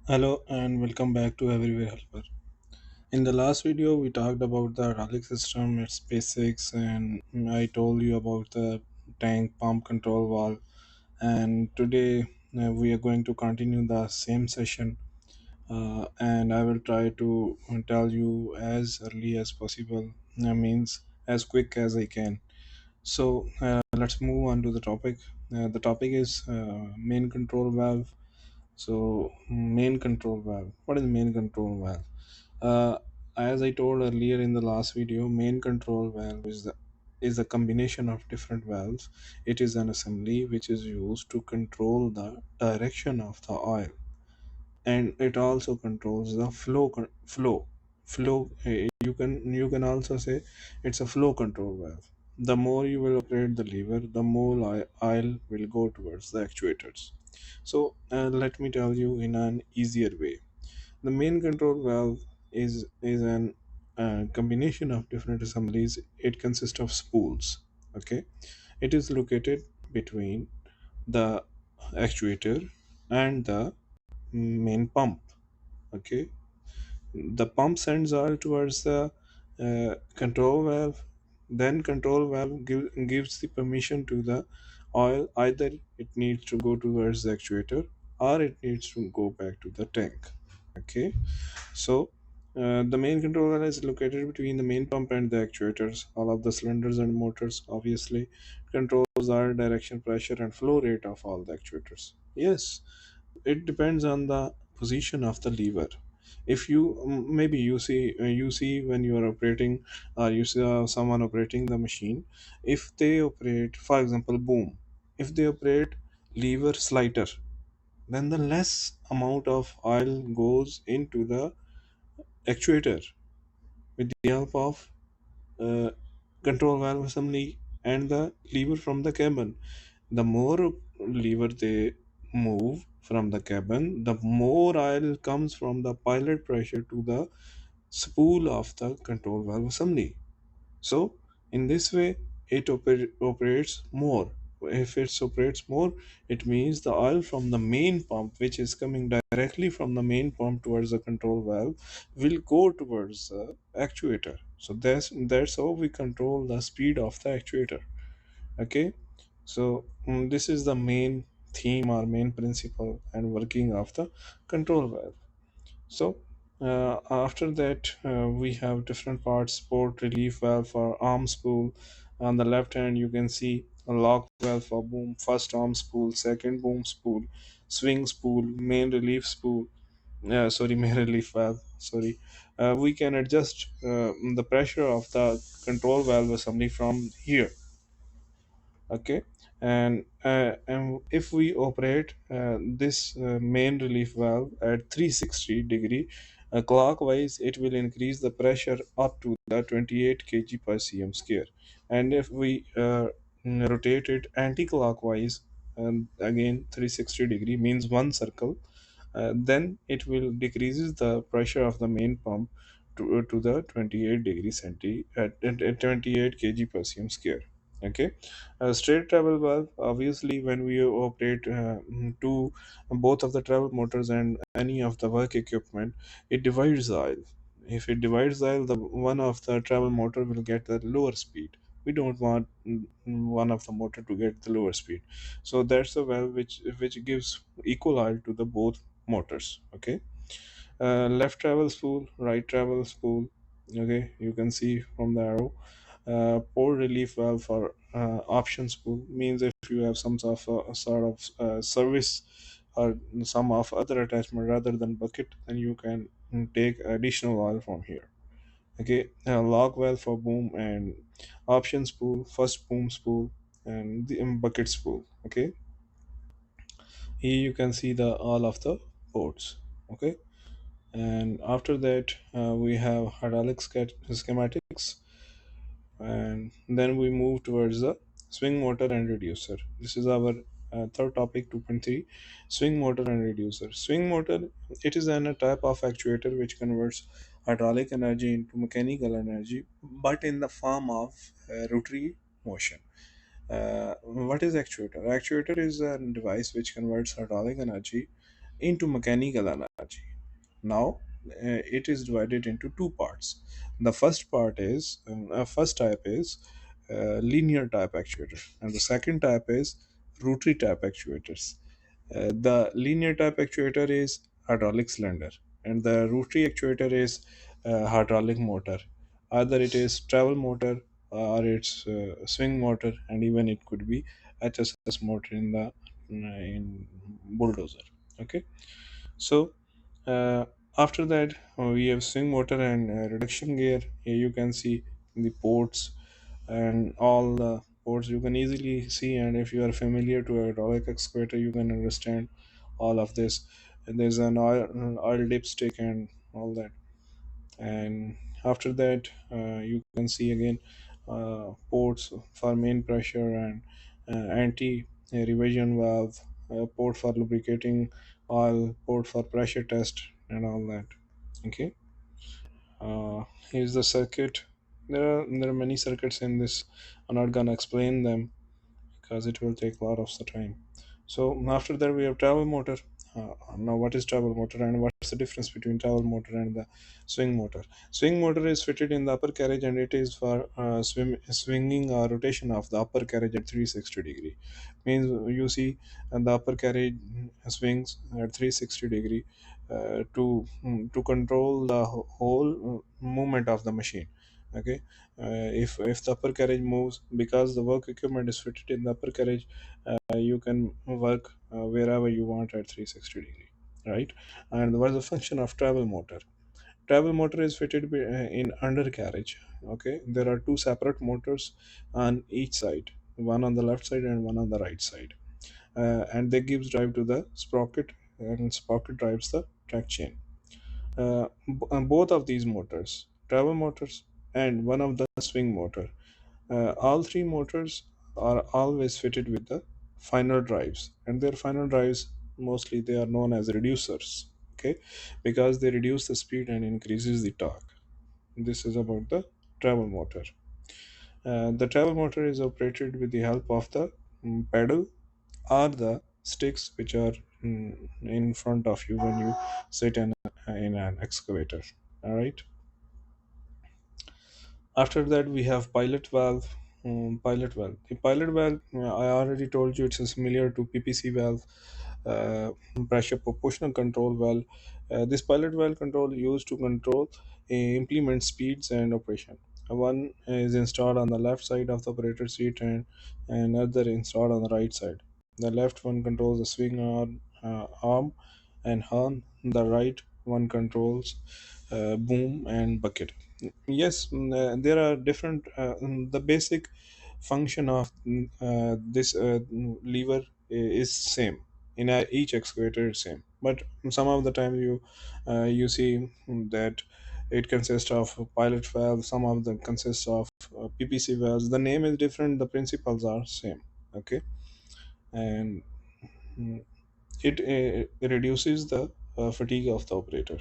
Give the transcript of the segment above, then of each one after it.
Hello and welcome back to Everywhere Helper. In the last video, we talked about the hydraulic system, its basics, and I told you about the tank pump control valve. And today, we are going to continue the same session, and I will try to tell you as early as possible, means as quick as I can. So, let's move on to the topic. The topic is main control valve. So, main control valve. What is main control valve? Uh, as I told earlier in the last video, main control valve is a combination of different valves. It is an assembly which is used to control the direction of the oil, and it also controls the flow. You can also say it's a flow control valve. The more you will operate the lever, the more oil will go towards the actuators. So let me tell you in an easier way. The main control valve is an combination of different assemblies. It consists of spools. Okay, it is located between the actuator and the main pump. Okay, the pump sends oil towards the control valve. Then control valve gives the permission to the oil. Either it needs to go towards the actuator or it needs to go back to the tank. Okay, so the main control valve is located between the main pump and the actuators. All of the cylinders and motors obviously controls our direction, pressure, and flow rate of all the actuators. Yes, it depends on the position of the lever. If you maybe you see when you are operating, or you see someone operating the machine. If they operate, for example, boom, if they operate lever slider, then the less amount of oil goes into the actuator with the help of uh, control valve assembly and the lever from the cabin. The more lever they move from the cabin, the more oil comes from the pilot pressure to the spool of the control valve assembly. So, in this way, it operates more. If it operates more, it means the oil from the main pump, which is coming directly from the main pump towards the control valve, will go towards the actuator. So that's how we control the speed of the actuator. Okay, so this is the main theme or main principle and working of the control valve. So after that, we have different parts: port relief valve for arm spool. On the left hand, you can see a lock valve for boom, first arm spool, second boom spool, swing spool, main relief spool. Sorry, main relief valve. Sorry. We can adjust the pressure of the control valve assembly from here. Okay, and if we operate this main relief valve at 360 degree clockwise, it will increase the pressure up to the 28 kg per cm square. And if we rotate it anti-clockwise, and again 360 degree means one circle, then it will decreases the pressure of the main pump to the 28 degree centi at 28 kg per cm square. Okay, straight travel valve, obviously when we operate to both of the travel motors and any of the work equipment, it divides the oil. If it divides the oil, the one of the travel motor will get the lower speed. We don't want one of the motor to get the lower speed. So that's the valve which gives equal oil to the both motors. Okay, left travel spool, right travel spool. Okay, you can see from the arrow. Port relief valve for option spool means if you have some sort of service or some of other attachment rather than bucket, then you can take additional oil from here. Okay, log valve for boom and option spool, first boom spool, and the bucket spool. Okay, here you can see the all of the ports. Okay, and after that we have hydraulic schematics, and then we move towards the swing motor and reducer. This is our third topic, 2.3: swing motor and reducer. Swing motor, it is a type of actuator which converts hydraulic energy into mechanical energy, but in the form of rotary motion. What is actuator? Actuator is a device which converts hydraulic energy into mechanical energy. Now, it is divided into two parts. The first part is first type is linear type actuator, and the second type is rotary type actuators. The linear type actuator is hydraulic cylinder, and the rotary actuator is hydraulic motor. Either it is travel motor or it's swing motor, and even it could be HSS motor in the in bulldozer. Okay, so uh, after that, we have swing motor and reduction gear. Here you can see the ports and all the ports you can easily see. And if you are familiar to a hydraulic excavator, you can understand all of this. And there's an oil dipstick and all that. And after that, you can see again ports for main pressure and anti revision valve, port for lubricating oil, port for pressure test, and all that. Okay. Here's the circuit. There are many circuits in this. I'm not gonna explain them because it will take a lot of the time. So after that we have travel motor. Now what is travel motor and what's the difference between travel motor and the swing motor? Swing motor is fitted in the upper carriage and it is for swinging or rotation of the upper carriage at 360 degree. Means you see the upper carriage swings at 360 degree to control the whole movement of the machine. Okay. If the upper carriage moves, because the work equipment is fitted in the upper carriage, you can work wherever you want at 360 degree, right? And what is the function of travel motor? Travel motor is fitted in undercarriage. Okay, there are two separate motors on each side, one on the left side and one on the right side, and they gives drive to the sprocket, and sprocket drives the track chain. Both of these motors, travel motors and one of the swing motor, all three motors are always fitted with the final drives, and their final drives mostly they are known as reducers. Okay, because they reduce the speed and increases the torque. This is about the travel motor. The travel motor is operated with the help of the pedal or the sticks which are in front of you when you sit in an excavator. All right. After that, we have pilot valve. Pilot valve. The pilot valve, I already told you, it's similar to PPC valve, uh, pressure proportional control valve. This pilot valve control used to control implement speeds and operation. One is installed on the left side of the operator seat and another installed on the right side. The left one controls the swing arm and horn. The right one controls boom and bucket. Yes, there are different. The basic function of this lever is same in each excavator is same, but some of the time you see that it consists of pilot valve. Some of them consist of PPC valves. The name is different. The principles are same. Okay, and mm, it reduces the fatigue of the operator.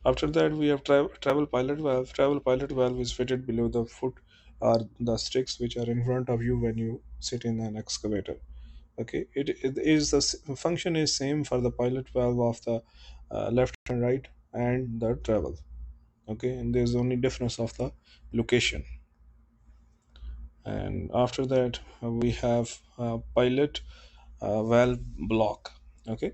After that, we have travel pilot valve. Travel pilot valve is fitted below the foot or the sticks which are in front of you when you sit in an excavator. Okay, it is the function is same for the pilot valve of the left and right and the travel. Okay, and there's only difference of the location. And after that, we have pilot valve block. Okay,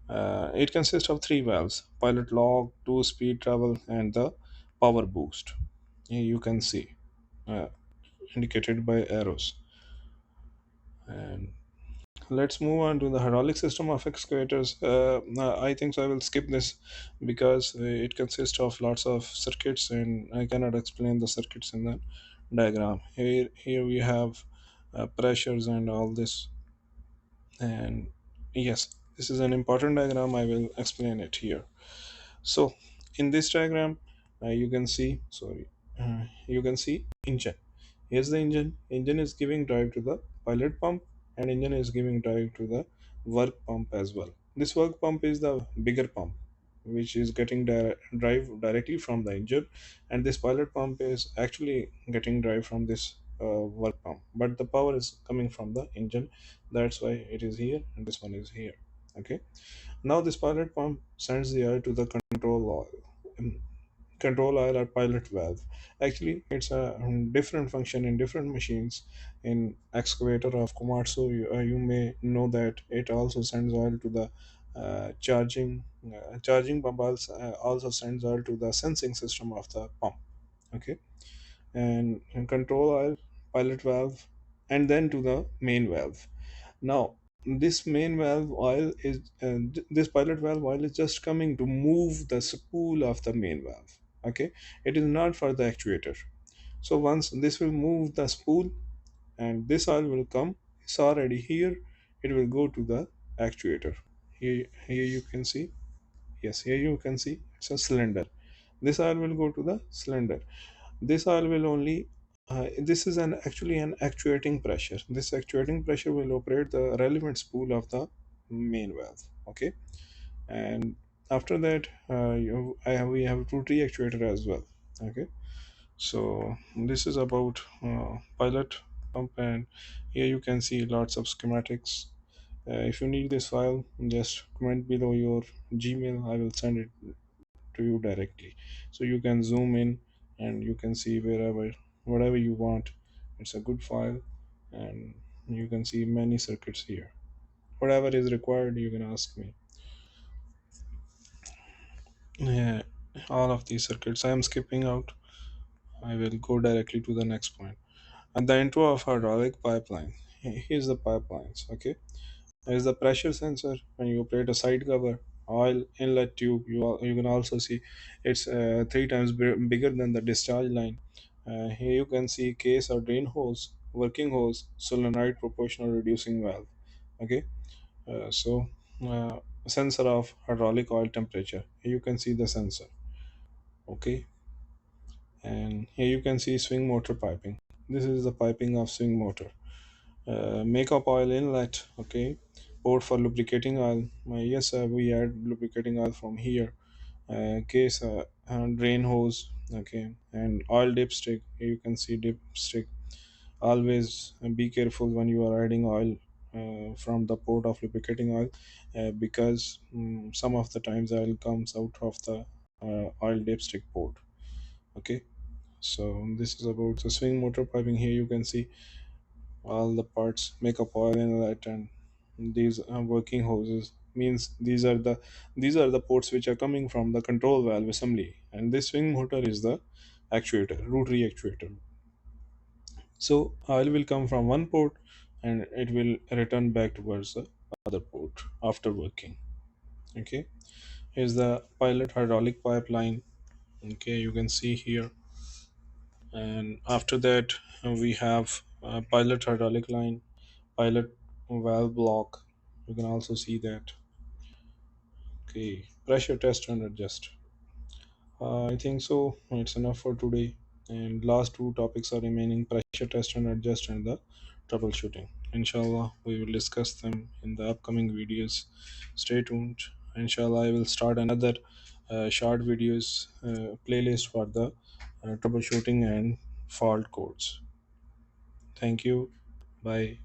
it consists of three valves: pilot lock, two speed travel, and the power boost. Here you can see uh, indicated by arrows. And let's move on to the hydraulic system of excavators. I think so I will skip this because it consists of lots of circuits and I cannot explain the circuits in the diagram. Here we have pressures and all this. And yes, this is an important diagram. I will explain it here. So in this diagram, you can see, sorry, you can see engine. Here's the engine. Engine is giving drive to the pilot pump, and engine is giving drive to the work pump as well. This work pump is the bigger pump, which is getting drive directly from the engine, and this pilot pump is actually getting drive from this work pump. But the power is coming from the engine. That's why it is here, and this one is here. Okay. Now this pilot pump sends the air to the control oil. Control oil or pilot valve. Actually, it's a different function in different machines. In excavator of Komatsu, you may know that it also sends oil to the charging pump. Also sends oil to the sensing system of the pump. Okay, and control oil, pilot valve, and then to the main valve. Now, this main valve oil is this pilot valve oil is just coming to move the spool of the main valve. Okay, it is not for the actuator. So once this will move the spool, and this oil will come, it's already here. It will go to the actuator. Here you can see. Yes, here you can see it's a cylinder. This oil will go to the cylinder. This oil will only this is an actually an actuating pressure. This actuating pressure will operate the relevant spool of the main valve. Okay, and after that we have rotary actuator as well. Okay, so this is about pilot pump, and here you can see lots of schematics. If you need this file, just comment below your Gmail. I will send it to you directly, so you can zoom in and you can see wherever whatever you want. It's a good file, and you can see many circuits here. Whatever is required, you can ask me. Yeah, all of these circuits I am skipping out. I will go directly to the next point. And the intro of hydraulic pipeline. Here's the pipelines. Okay, there's the pressure sensor. When you operate a side cover oil inlet tube, you can also see it's three times bigger than the discharge line. Here you can see case or drain hose, working hose, solenoid proportional reducing valve. Okay, so sensor of hydraulic oil temperature. Here you can see the sensor. Okay, and here you can see swing motor piping. This is the piping of swing motor. Makeup oil inlet. Okay, port for lubricating oil. Yes, we add lubricating oil from here. Case drain hose. Okay, and oil dipstick. Here you can see dipstick. Always be careful when you are adding oil from the port of lubricating oil, because some of the times oil comes out of the oil dipstick port. Okay, so this is about the swing motor piping. Here you can see all the parts, makeup oil inlet, and these working hoses. Means these are the ports which are coming from the control valve assembly, and this swing motor is the actuator, rotary actuator. So oil will come from one port and it will return back towards the other port after working. Okay, here's the pilot hydraulic pipeline. Okay, you can see here, and after that we have pilot hydraulic line, pilot valve block. You can also see that. Okay, pressure test and adjust. I think so. It's enough for today. And last two topics are remaining: pressure test and adjust, and the troubleshooting. Inshallah, we will discuss them in the upcoming videos. Stay tuned. Inshallah, I will start another short videos playlist for the troubleshooting and fault codes. Thank you. Bye.